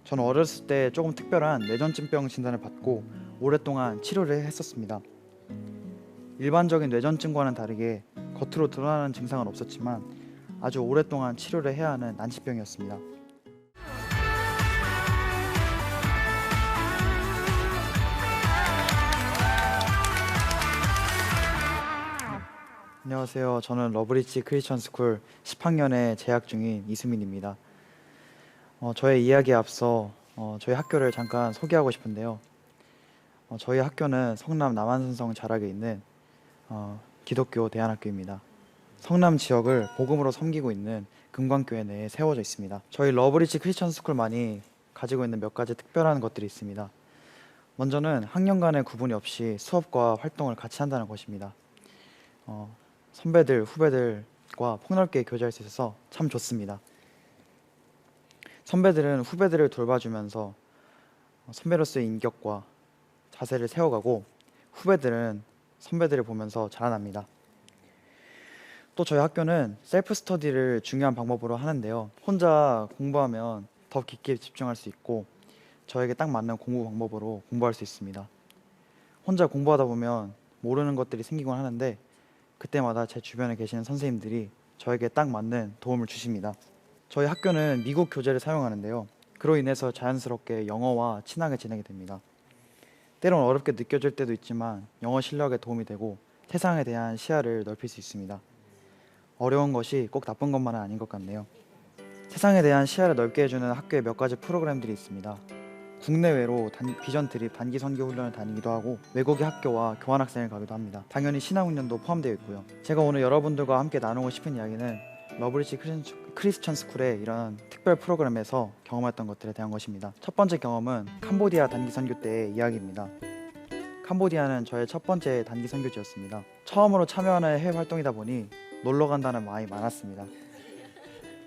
저는 어렸을 때 조금 특별한 뇌전증병 진단을 받고 오랫동안 치료를 했었습니다. 일반적인 뇌전증과는 다르게 겉으로 드러나는 증상은 없었지만 아주 오랫동안 치료를 해야 하는 난치병이었습니다. 안녕하세요. 저는 러브리치 크리스천 스쿨 10학년에 재학 중인 이수민입니다. 저의 이야기에 앞서 저희 학교를 잠깐 소개하고 싶은데요. 저희 학교는 성남 남한산성 자락에 있는 기독교 대안학교입니다. 성남 지역을 복음으로 섬기고 있는 금광교회 내에 세워져 있습니다. 저희 러브리치 크리스천 스쿨만이 가지고 있는 몇 가지 특별한 것들이 있습니다. 먼저는 학년 간의 구분이 없이 수업과 활동을 같이 한다는 것입니다. 선배들, 후배들과 폭넓게 교제할 수 있어서 참 좋습니다. 선배들은 후배들을 돌봐주면서 선배로서의 인격과 자세를 세워가고 후배들은 선배들을 보면서 자라납니다. 또 저희 학교는 셀프 스터디를 중요한 방법으로 하는데요. 혼자 공부하면 더 깊게 집중할 수 있고 저에게 딱 맞는 공부 방법으로 공부할 수 있습니다. 혼자 공부하다 보면 모르는 것들이 생기곤 하는데 그때마다 제 주변에 계시는 선생님들이 저에게 딱 맞는 도움을 주십니다. 저희 학교는 미국 교재를 사용하는데요. 그로 인해서 자연스럽게 영어와 친하게 지내게 됩니다. 때론 어렵게 느껴질 때도 있지만 영어 실력에 도움이 되고 세상에 대한 시야를 넓힐 수 있습니다. 어려운 것이 꼭 나쁜 것만은 아닌 것 같네요. 세상에 대한 시야를 넓게 해주는 학교에 몇 가지 프로그램들이 있습니다. 국내외로 비전 트립 단기 선교 훈련을 다니기도 하고 외국의 학교와 교환학생을 가기도 합니다. 당연히 신학훈련도 포함되어 있고요. 제가 오늘 여러분들과 함께 나누고 싶은 이야기는 러브리치 크리스천 스쿨의 이런 특별 프로그램에서 경험했던 것들에 대한 것입니다. 첫 번째 경험은 캄보디아 단기 선교 때의 이야기입니다. 캄보디아는 저의 첫 번째 단기 선교지였습니다. 처음으로 참여하는 해외 활동이다 보니 놀러 간다는 마음이 많았습니다.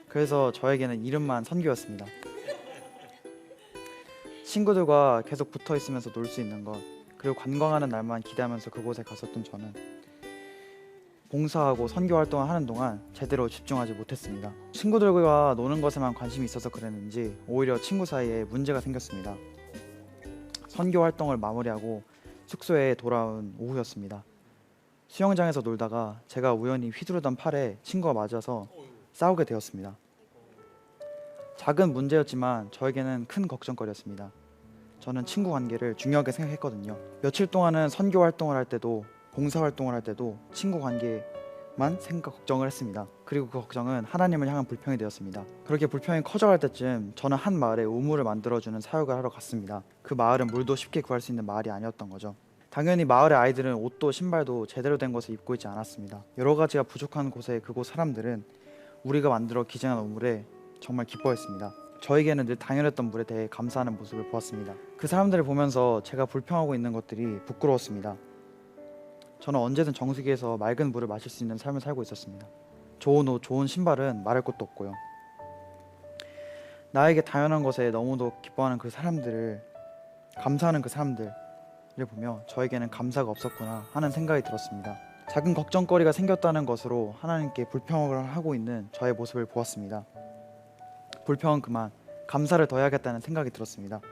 그래서 저에게는 이름만 선교였습니다. 친구들과 계속 붙어 있으면서 놀 수 있는 것, 그리고 관광하는 날만 기대하면서 그곳에 갔었던 저는 봉사하고 선교 활동을 하는 동안 제대로 집중하지 못했습니다. 친구들과 노는 것에만 관심이 있어서 그랬는지 오히려 친구 사이에 문제가 생겼습니다. 선교 활동을 마무리하고 숙소에 돌아온 오후였습니다. 수영장에서 놀다가 제가 우연히 휘두르던 팔에 친구가 맞아서 싸우게 되었습니다. 작은 문제였지만 저에게는 큰 걱정거리였습니다. 저는 친구 관계를 중요하게 생각했거든요. 며칠 동안은 선교 활동을 할 때도 봉사 활동을 할 때도 친구 관계만 걱정을 했습니다. 그리고 그 걱정은 하나님을 향한 불평이 되었습니다. 그렇게 불평이 커져갈 때쯤 저는 한 마을에 우물을 만들어주는 사역을 하러 갔습니다. 그 마을은 물도 쉽게 구할 수 있는 마을이 아니었던 거죠. 당연히 마을의 아이들은 옷도 신발도 제대로 된 것을 입고 있지 않았습니다. 여러 가지가 부족한 곳에 그곳 사람들은 우리가 만들어 기증한 우물에 정말 기뻐했습니다. 저에게는 늘 당연했던 물에 대해 감사하는 모습을 보았습니다. 그 사람들을 보면서 제가 불평하고 있는 것들이 부끄러웠습니다. 저는 언제든 정수기에서 맑은 물을 마실 수 있는 삶을 살고 있었습니다. 좋은 옷, 좋은 신발은 말할 것도 없고요. 나에게 당연한 것에 너무도 기뻐하는 그 사람들을, 감사하는 그 사람들을 보며 저에게는 감사가 없었구나 하는 생각이 들었습니다. 작은 걱정거리가 생겼다는 것으로 하나님께 불평을 하고 있는 저의 모습을 보았습니다. 불평은 그만 감사를 더 해야겠다는 생각이 들었습니다.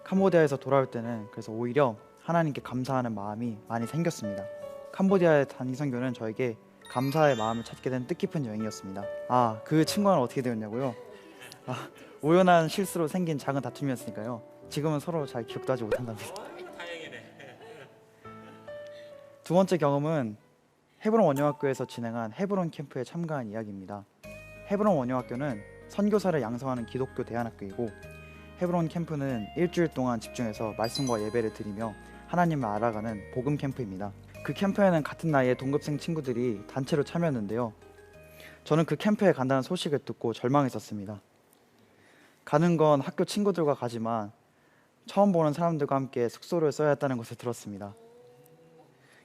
캄보디아에서 돌아올 때는 그래서 오히려 하나님께 감사하는 마음이 많이 생겼습니다. 캄보디아의 단기 선교는 저에게 감사의 마음을 찾게 된 뜻깊은 여행이었습니다. 그 친구는 어떻게 되었냐고요? 우연한 실수로 생긴 작은 다툼이었으니까요. 지금은 서로 잘 기억도 하지 못한답니다. 두 번째 경험은 헤브론 원영학교에서 진행한 헤브론 캠프에 참가한 이야기입니다. 헤브론 원영학교는 선교사를 양성하는 기독교 대안학교이고 헤브론 캠프는 일주일 동안 집중해서 말씀과 예배를 드리며 하나님을 알아가는 복음 캠프입니다. 그 캠프에는 같은 나이의 동급생 친구들이 단체로 참여했는데요. 저는 그 캠프에 간다는 소식을 듣고 절망했었습니다. 가는 건 학교 친구들과 가지만 처음 보는 사람들과 함께 숙소를 써야 했다는 것을 들었습니다.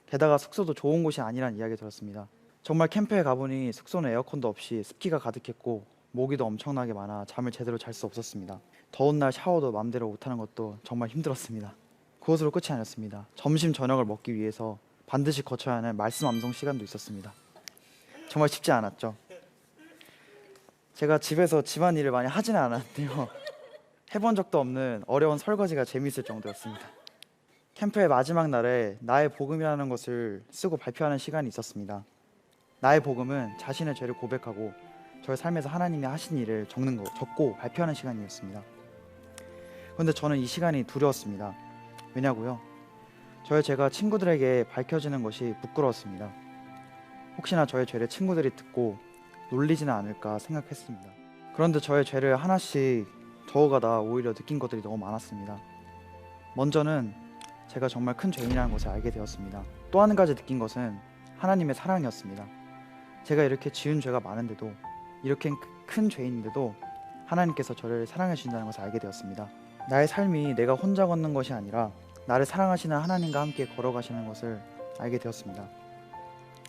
게다가 숙소도 좋은 곳이 아니란 이야기 들었습니다. 정말 캠프에 가보니 숙소는 에어컨도 없이 습기가 가득했고 모기도 엄청나게 많아 잠을 제대로 잘 수 없었습니다. 더운 날 샤워도 마음대로 못하는 것도 정말 힘들었습니다. 그것으로 끝이 아니었습니다. 점심 저녁을 먹기 위해서 반드시 거쳐야 하는 말씀 암송 시간도 있었습니다. 정말 쉽지 않았죠. 제가 집에서 집안일을 많이 하지는 않았는데요. 해본 적도 없는 어려운 설거지가 재미있을 정도였습니다. 캠프의 마지막 날에 나의 복음이라는 것을 쓰고 발표하는 시간이 있었습니다. 나의 복음은 자신의 죄를 고백하고 저의 삶에서 하나님이 하신 일을 적고 발표하는 시간이었습니다. 그런데 저는 이 시간이 두려웠습니다. 왜냐고요? 저의 죄가 친구들에게 밝혀지는 것이 부끄러웠습니다. 혹시나 저의 죄를 친구들이 듣고 놀리지는 않을까 생각했습니다. 그런데 저의 죄를 하나씩 적어가다 오히려 느낀 것들이 너무 많았습니다. 먼저는 제가 정말 큰 죄인이라는 것을 알게 되었습니다. 또 한 가지 느낀 것은 하나님의 사랑이었습니다. 제가 이렇게 지은 죄가 많은데도, 이렇게 큰 죄인인데도 하나님께서 저를 사랑해 주신다는 것을 알게 되었습니다. 나의 삶이 내가 혼자 걷는 것이 아니라 나를 사랑하시는 하나님과 함께 걸어가시는 것을 알게 되었습니다.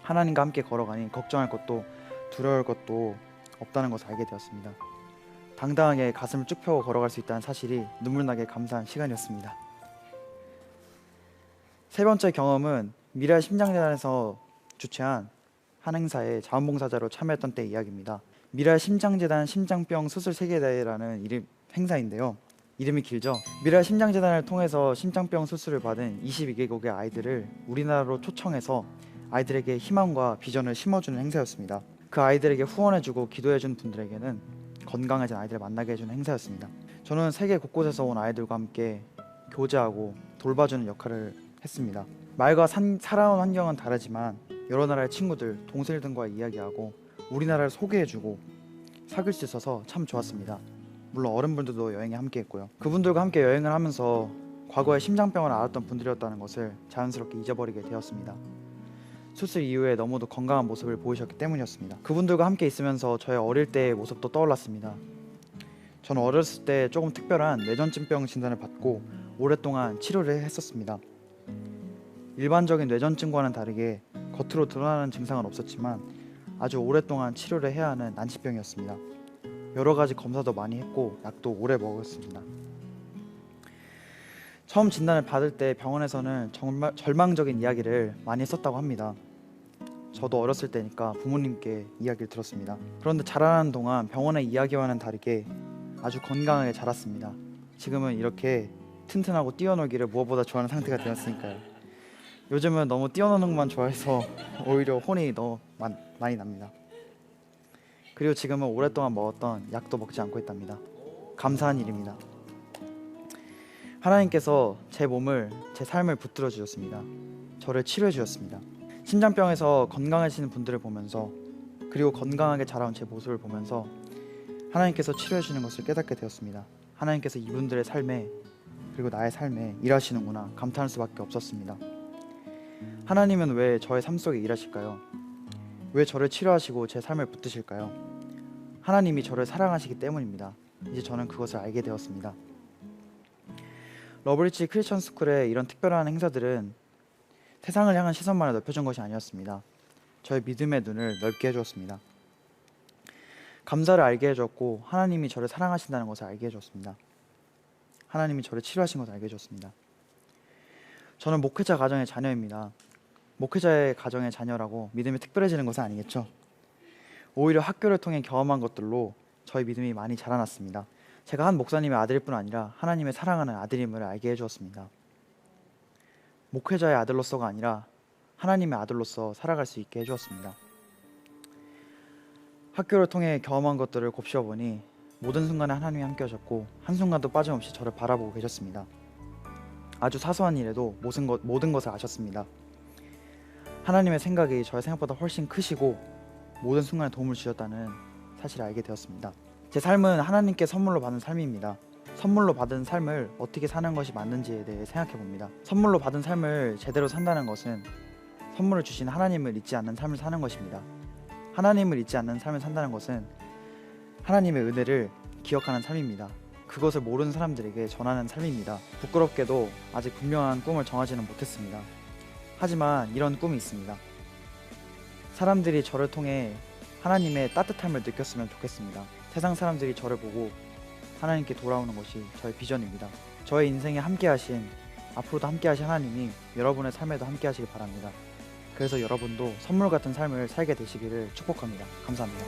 하나님과 함께 걸어가니 걱정할 것도 두려울 것도 없다는 것을 알게 되었습니다. 당당하게 가슴을 쭉 펴고 걸어갈 수 있다는 사실이 눈물나게 감사한 시간이었습니다. 세 번째 경험은 미라의 심장재단에서 주최한 한 행사에 자원봉사자로 참여했던 때 이야기입니다. 미라의 심장재단 심장병 수술 세계대회라는 행사인데요. 이름이 길죠. 미라의 심장재단을 통해서 심장병 수술을 받은 22개국의 아이들을 우리나라로 초청해서 아이들에게 희망과 비전을 심어주는 행사였습니다. 그 아이들에게 후원해주고 기도해준 분들에게는 건강해진 아이들을 만나게 해주는 행사였습니다. 저는 세계 곳곳에서 온 아이들과 함께 교제하고 돌봐주는 역할을 했습니다. 말과 살아온 환경은 다르지만 여러 나라의 친구들, 동생들 등과 이야기하고 우리나라를 소개해주고 사귈 수 있어서 참 좋았습니다. 물론 어른분들도 여행에 함께 했고요. 그분들과 함께 여행을 하면서 과거에 심장병을 앓았던 분들이었다는 것을 자연스럽게 잊어버리게 되었습니다. 수술 이후에 너무도 건강한 모습을 보이셨기 때문이었습니다. 그분들과 함께 있으면서 저의 어릴 때의 모습도 떠올랐습니다. 저는 어렸을 때 조금 특별한 뇌전증병 진단을 받고 오랫동안 치료를 했었습니다. 일반적인 뇌전증과는 다르게 겉으로 드러나는 증상은 없었지만 아주 오랫동안 치료를 해야 하는 난치병이었습니다. 여러 가지 검사도 많이 했고 약도 오래 먹었습니다. 처음 진단을 받을 때 병원에서는 정말 절망적인 이야기를 많이 했었다고 합니다. 저도 어렸을 때니까 부모님께 이야기를 들었습니다. 그런데 자라나는 동안 병원의 이야기와는 다르게 아주 건강하게 자랐습니다. 지금은 이렇게 튼튼하고 뛰어놀기를 무엇보다 좋아하는 상태가 되었으니까요. 요즘은 너무 뛰어노는 것만 좋아해서 오히려 혼이 너무 많이 납니다. 그리고 지금은 오랫동안 먹었던 약도 먹지 않고 있답니다. 감사한 일입니다. 하나님께서 제 몸을, 제 삶을 붙들어 주셨습니다. 저를 치료해 주셨습니다. 심장병에서 건강해지는 분들을 보면서, 그리고 건강하게 자라온 제 모습을 보면서 하나님께서 치료해 주는 것을 깨닫게 되었습니다. 하나님께서 이분들의 삶에, 그리고 나의 삶에 일하시는구나 감탄할 수밖에 없었습니다. 하나님은 왜 저의 삶 속에 일하실까요? 왜 저를 치료하시고 제 삶을 붙드실까요? 하나님이 저를 사랑하시기 때문입니다. 이제 저는 그것을 알게 되었습니다. 러브리치 크리스천 스쿨의 이런 특별한 행사들은 세상을 향한 시선만을 넓혀준 것이 아니었습니다. 저의 믿음의 눈을 넓게 해주었습니다. 감사를 알게 해주었고 하나님이 저를 사랑하신다는 것을 알게 해주었습니다. 하나님이 저를 치료하신 것을 알게 해주었습니다. 저는 목회자 가정의 자녀입니다. 목회자의 가정의 자녀라고 믿음이 특별해지는 것은 아니겠죠. 오히려 학교를 통해 경험한 것들로 저의 믿음이 많이 자라났습니다. 제가 한 목사님의 아들일 뿐 아니라 하나님의 사랑하는 아들임을 알게 해주었습니다. 목회자의 아들로서가 아니라 하나님의 아들로서 살아갈 수 있게 해주었습니다. 학교를 통해 경험한 것들을 곱씹어 보니 모든 순간에 하나님이 함께 하셨고 한순간도 빠짐없이 저를 바라보고 계셨습니다. 아주 사소한 일에도 모든 것을 아셨습니다. 하나님의 생각이 저의 생각보다 훨씬 크시고 모든 순간에 도움을 주셨다는 사실을 알게 되었습니다. 제 삶은 하나님께 선물로 받은 삶입니다. 선물로 받은 삶을 어떻게 사는 것이 맞는지에 대해 생각해 봅니다. 선물로 받은 삶을 제대로 산다는 것은 선물을 주신 하나님을 잊지 않는 삶을 사는 것입니다. 하나님을 잊지 않는 삶을 산다는 것은 하나님의 은혜를 기억하는 삶입니다. 그것을 모르는 사람들에게 전하는 삶입니다. 부끄럽게도 아직 분명한 꿈을 정하지는 못했습니다. 하지만 이런 꿈이 있습니다. 사람들이 저를 통해 하나님의 따뜻함을 느꼈으면 좋겠습니다. 세상 사람들이 저를 보고 하나님께 돌아오는 것이 저의 비전입니다. 저의 인생에 함께하신, 앞으로도 함께하신 하나님이 여러분의 삶에도 함께하시기 바랍니다. 그래서 여러분도 선물 같은 삶을 살게 되시기를 축복합니다. 감사합니다.